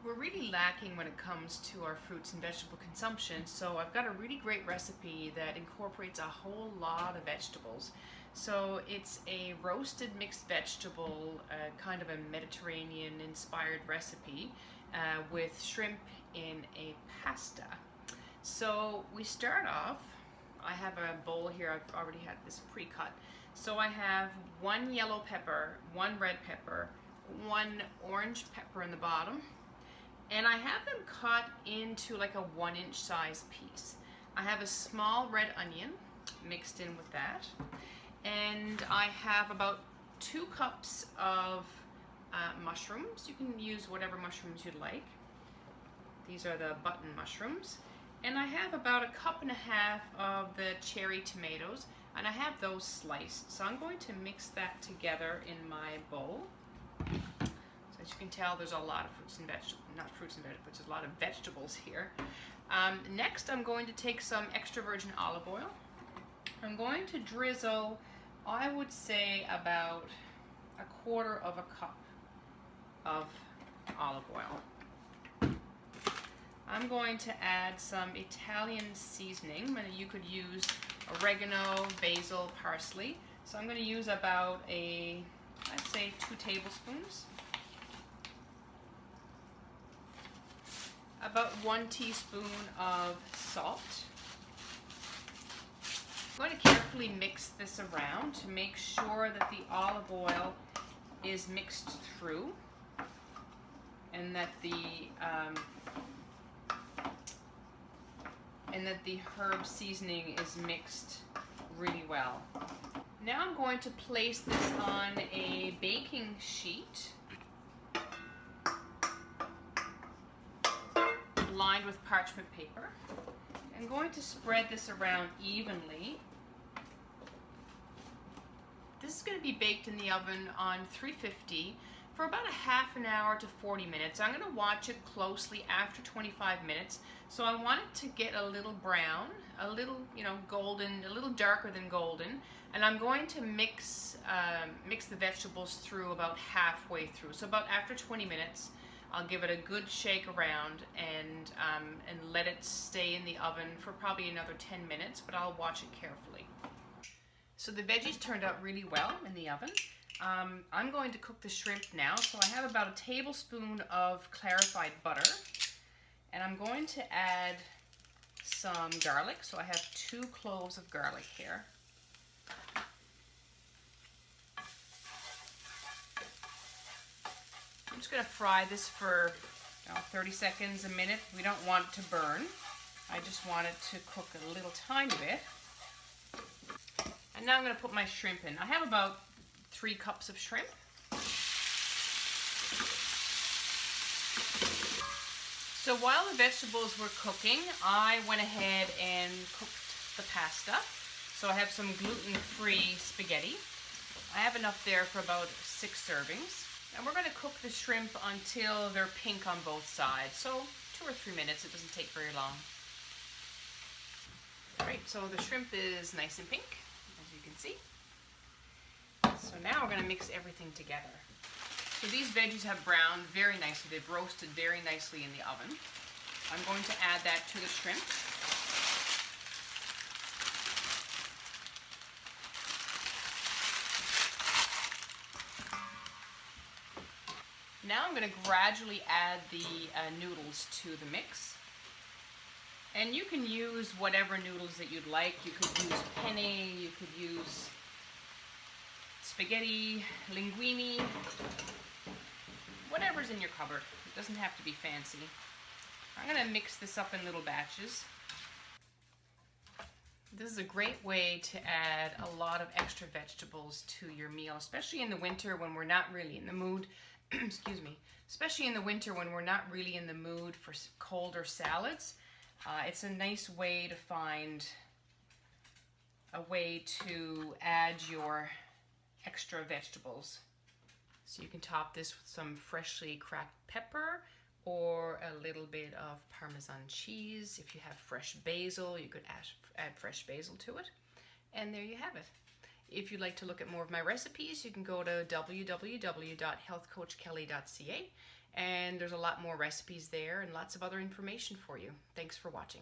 We're really lacking when it comes to our fruits and vegetable consumption, so I've got a really great recipe that incorporates a whole lot of vegetables. So it's a roasted mixed vegetable, kind of a Mediterranean inspired recipe with shrimp in a pasta. So we start off, I have a bowl here, I've already had this pre-cut. So I have one yellow pepper, one red pepper, one orange pepper in the bottom, and I have them cut into like a 1-inch size piece. I have a small red onion mixed in with that, and I have about 2 cups of mushrooms. You can use whatever mushrooms you'd like. These are the button mushrooms. And I have about 1.5 cups of the cherry tomatoes, and I have those sliced. So I'm going to mix that together in my bowl. As you can tell, there's a lot of fruits and vegetables, not fruits and vegetables, there's a lot of vegetables here. Next, I'm going to take some extra virgin olive oil. I'm going to drizzle, I would say, about 1/4 cup of olive oil. I'm going to add some Italian seasoning. You could use oregano, basil, parsley. So I'm going to use about I'd say 2 tablespoons. About 1 teaspoon of salt. I'm going to carefully mix this around to make sure that the olive oil is mixed through and that the herb seasoning is mixed really well. Now I'm going to place this on a baking sheet lined with parchment paper. I'm going to spread this around evenly. This is going to be baked in the oven on 350 for about 1/2 hour to 40 minutes. I'm going to watch it closely after 25 minutes. So I want it to get a little brown, a little, golden, a little darker than golden. And I'm going to mix the vegetables through about halfway through. So about after 20 minutes, I'll give it a good shake around and let it stay in the oven for probably another 10 minutes, but I'll watch it carefully. So the veggies turned out really well in the oven. I'm going to cook the shrimp now. So I have about 1 tablespoon of clarified butter, and I'm going to add some garlic. So I have 2 cloves of garlic here. I'm just going to fry this for 30 seconds, a minute. We don't want it to burn. I just want it to cook a little tiny bit. And now I'm going to put my shrimp in. I have about 3 cups of shrimp. So while the vegetables were cooking, I went ahead and cooked the pasta. So I have some gluten-free spaghetti. I have enough there for about 6 servings. And we're going to cook the shrimp until they're pink on both sides. So 2 or 3 minutes, it doesn't take very long. Alright, so the shrimp is nice and pink, as you can see. So now we're going to mix everything together. So these veggies have browned very nicely. They've roasted very nicely in the oven. I'm going to add that to the shrimp. Now I'm going to gradually add the noodles to the mix. And you can use whatever noodles that you'd like. You could use penne, you could use spaghetti, linguine, whatever's in your cupboard. It doesn't have to be fancy. I'm going to mix this up in little batches. This is a great way to add a lot of extra vegetables to your meal, especially in the winter when we're not really in the mood. Excuse me. Especially in the winter when we're not really in the mood for colder salads. It's a nice way to find a way to add your extra vegetables. So you can top this with some freshly cracked pepper or a little bit of Parmesan cheese. If you have fresh basil, you could add fresh basil to it. And there you have it. If you'd like to look at more of my recipes, you can go to www.healthcoachkelly.ca and there's a lot more recipes there and lots of other information for you. Thanks for watching.